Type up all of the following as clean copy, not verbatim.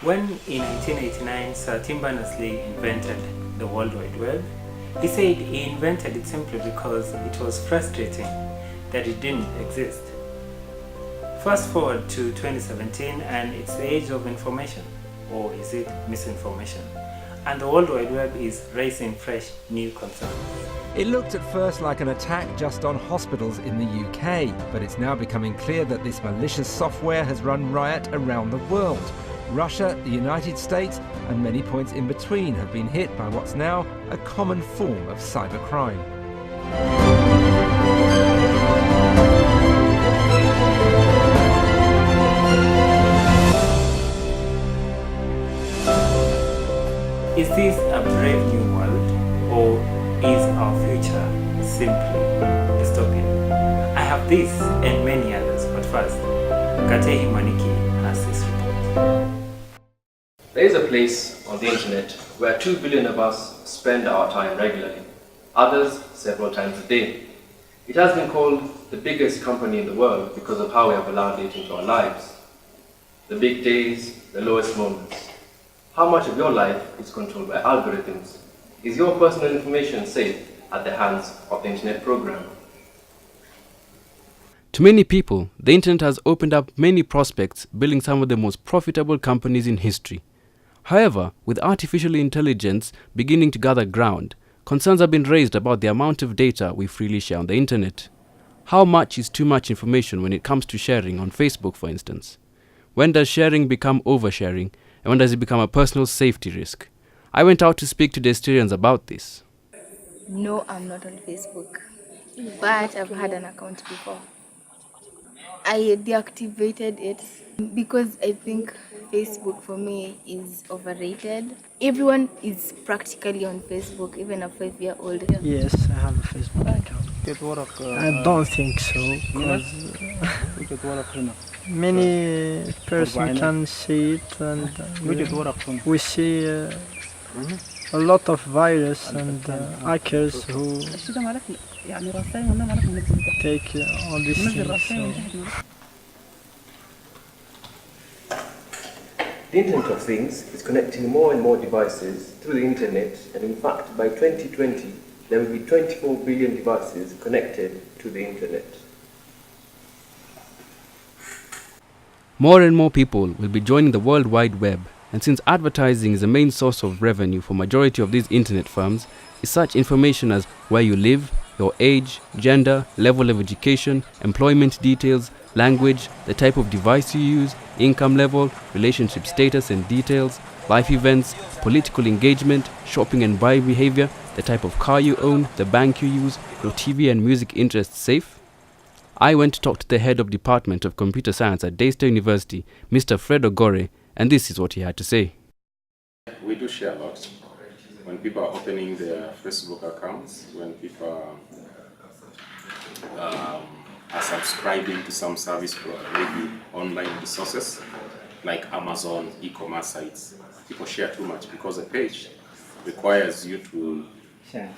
When in 1889 Sir Tim Berners-Lee invented the World Wide Web, he said he invented it simply because it was frustrating that it didn't exist. Fast forward to 2017 and it's the age of information, or is it misinformation? And the World Wide Web is raising fresh new concerns. It looked at first like an attack just on hospitals in the UK, but it's now becoming clear that this malicious software has run riot around the world. Russia, the United States, and many points in between have been hit by what's now a common form of cybercrime. Is this a brave new world, or is our future simply dystopian? I have this and many others, but first, Katehi Maniki has this report. There is a place on the internet where 2 billion of us spend our time regularly, others several times a day. It has been called the biggest company in the world because of how we have allowed it into our lives. The big days, the lowest moments. How much of your life is controlled by algorithms? Is your personal information safe at the hands of the internet program? To many people, the internet has opened up many prospects, building some of the most profitable companies in history. However, with artificial intelligence beginning to gather ground, concerns have been raised about the amount of data we freely share on the internet. How much is too much information when it comes to sharing on Facebook, for instance? When does sharing become oversharing, and when does it become a personal safety risk? I went out to speak to Destarians about this. No, I'm not on Facebook, but I've had an account before. I deactivated it because I think Facebook for me is overrated. Everyone is practically on Facebook, even a 5-year-old. Yes, I have a Facebook account. I don't think so, because many persons can see it, and we see a lot of virus and hackers who take all these things. So. The Internet of Things is connecting more and more devices through the internet, and in fact by 2020 there will be 24 billion devices connected to the internet. More and more people will be joining the World Wide Web, and since advertising is the main source of revenue for majority of these internet firms, is such information as where you live, your age, gender, level of education, employment details, language, the type of device you use, income level, relationship status and details, life events, political engagement, shopping and buying behavior, the type of car you own, the bank you use, your TV and music interests safe? I went to talk to the head of Department of Computer Science at Daystar University, Mr. Fred Ogore, and this is what he had to say. We do share a lot. When people are opening their Facebook accounts, when people are subscribing to some service, maybe online resources, like Amazon, e-commerce sites, people share too much because a page requires you to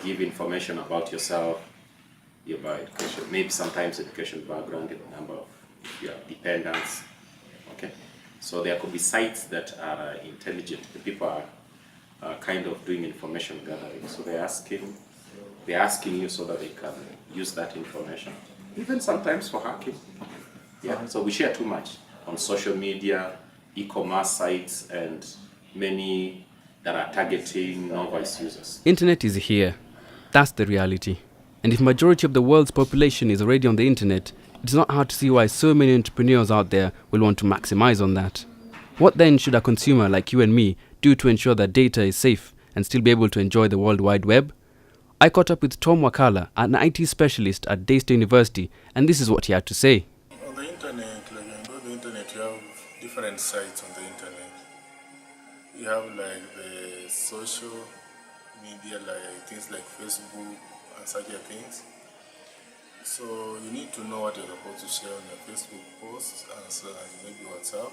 give information about yourself, your education, maybe sometimes education background, the number of your dependents. Okay, so there could be sites that are intelligent. The people are kind of doing information gathering, so they're asking you so that they can use that information, even sometimes for hacking. Yeah, so we share too much on social media, e-commerce sites, and many that are targeting novice users. Internet is here. That's the reality. And if majority of the world's population is already on the internet, it's not hard to see why so many entrepreneurs out there will want to maximize on that. What then should a consumer like you and me do to ensure that data is safe and still be able to enjoy the World Wide Web? I caught up with Tom Wakala, an IT specialist at Daystar University, and this is what he had to say. On the internet, you have different sites on the internet. You have like the social media, like things like Facebook and such things. So you need to know what you're supposed to share on your Facebook posts and maybe WhatsApp.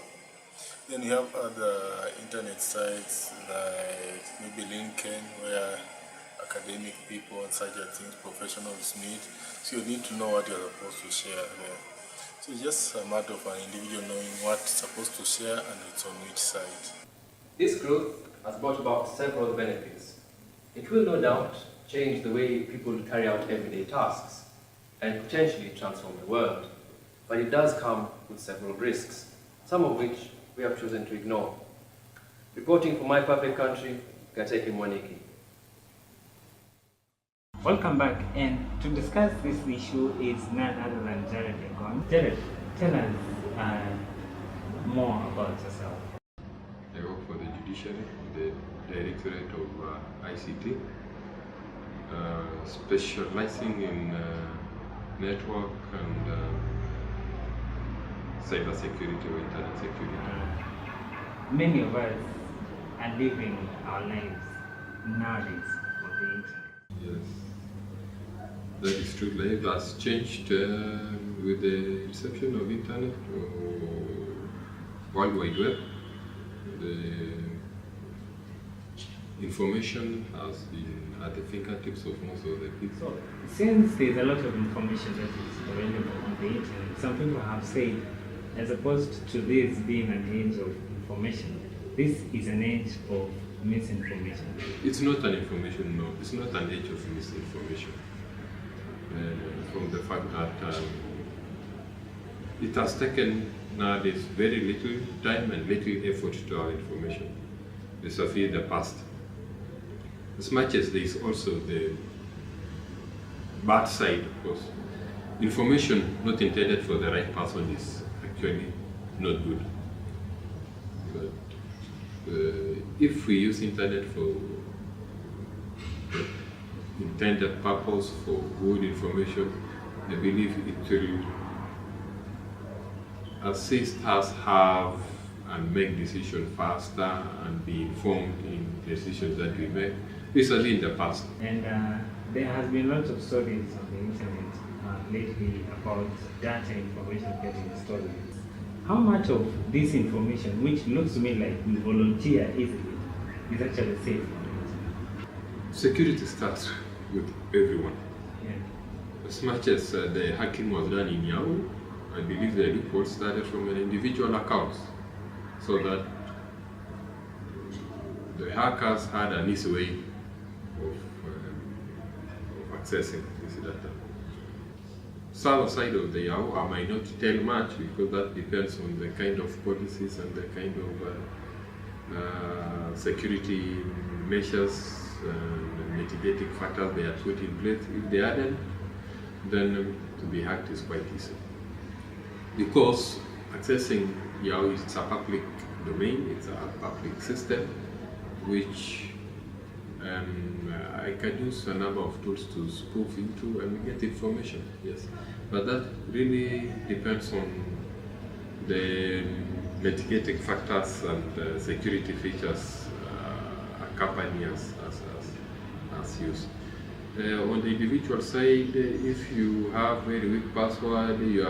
Then you have other internet sites like maybe LinkedIn, where academic people and such things, professionals meet. So you need to know what you're supposed to share there. So it's just a matter of an individual knowing what's supposed to share and it's on which site. This growth has brought about several benefits. It will no doubt change the way people carry out everyday tasks and potentially transform the world. But it does come with several risks, some of which we have chosen to ignore. Reporting for My Perfect Country, Gateke Mwaniki. Welcome back, and to discuss this issue is none other than Jared Egon. Jared, tell us more about yourself. I work for the judiciary, the Directorate of ICT, specializing in network and cyber security or internet security. Many of us are living our lives nowadays on the internet. Yes, that is true. Life has changed with the inception of internet or World Wide Web. The information has been at the fingertips of most of the people. So, since there's a lot of information that is available on the internet, some people have said, as opposed to this being an age of information, this is an age of misinformation. It's not an information, no. It's not an age of misinformation. From the fact that it has taken nowadays very little time and little effort to our information vis-a-vis the past. As much as there is also the bad side, of course. Information not intended for the right person is actually not good. But if we use internet for intended purpose, for good information, I believe it will assist us have and make decisions faster and be informed in decisions that we make, especially in the past. And there has been lots of stories on the internet lately about data information getting stolen. How much of this information, which looks to me like we volunteer easily, is actually safe? Security starts with everyone. Yeah. As much as the hacking was done in Yahoo, I believe the report started from an individual account, so that the hackers had an easy way of accessing this data. Server side of the Yahoo, I might not tell much because that depends on the kind of policies and the kind of security measures and mitigating factors they are put in place. If they hadn't, then to be hacked is quite easy. Because accessing Yahoo is a public domain, it's a public system, which I can use a number of tools to spoof into and get information, yes. But that really depends on the mitigating factors and security features a company has used. On the individual side, if you have very weak password, your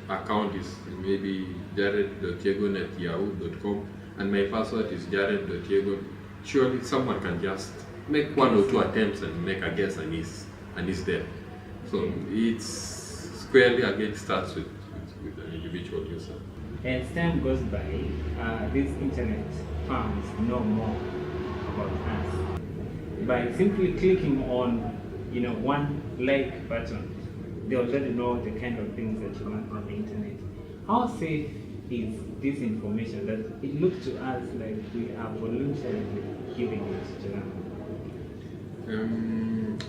account is maybe jared.yegon@yahoo.com and my password is jared.yegon. Surely someone can just make one or two attempts and make a guess and is there. So it's squarely again starts with an individual user. As time goes by, these internet firms know more about us. By simply clicking on, one like button, they already know the kind of things that you want on the internet. How safe is this information that it looks to us like we are voluntarily giving it to them?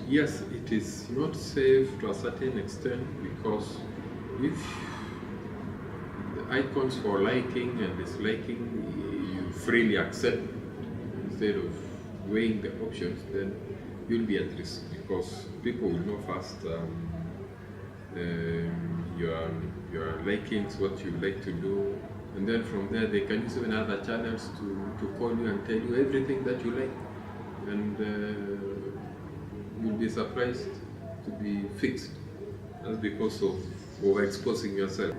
Yes, it is not safe to a certain extent, because if the icons for liking and disliking you freely accept instead of weighing the options, then you'll be at risk, because people will know fast your likings, what you like to do, and then from there they can use even other channels to call you and tell you everything that you like, and you'll be surprised to be fixed. That's because of overexposing yourself.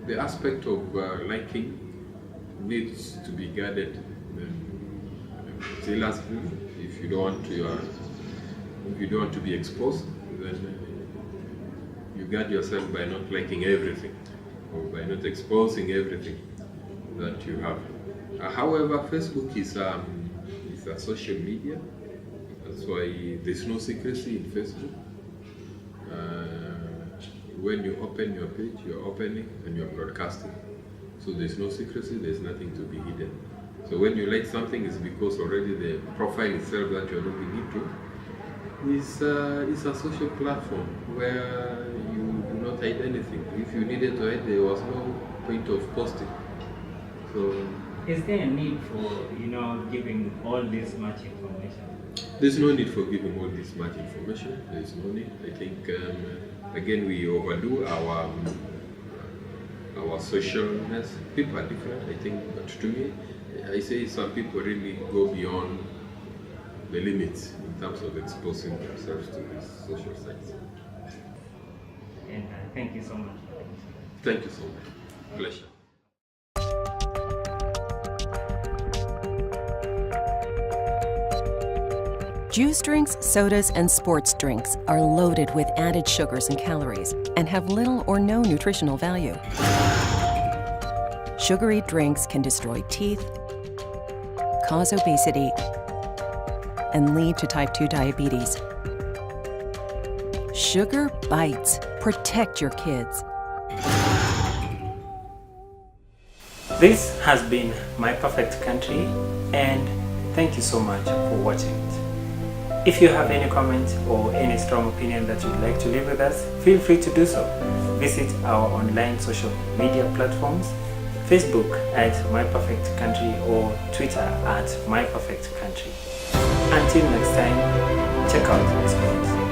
The aspect of liking needs to be guarded zealously. If you don't want to be exposed, then you guard yourself by not liking everything or by not exposing everything. that you have. However, Facebook is a social media. That's why there's no secrecy in Facebook. When you open your page, you're opening and you're broadcasting. So there's no secrecy, there's nothing to be hidden. So when you like something, it's because already the profile itself that you're looking into is a social platform where you do not hide anything. If you needed to hide, there was no point of posting. So is there a need for, giving all this much information? There's no need for giving all this much information. There's no need. I think, again, we overdo our socialness. People are different, I think, but to me, I say some people really go beyond the limits in terms of exposing themselves to these social sites. And thank you so much. Thank you so much. Pleasure. Juice drinks, sodas, and sports drinks are loaded with added sugars and calories and have little or no nutritional value. Sugary drinks can destroy teeth, cause obesity, and lead to type 2 diabetes. Sugar bites. Protect your kids. This has been My Perfect Country, and thank you so much for watching it. If you have any comment or any strong opinion that you'd like to leave with us, feel free to do so. Visit our online social media platforms, Facebook at My Perfect Country or Twitter at My Perfect Country. Until next time, check out the sports.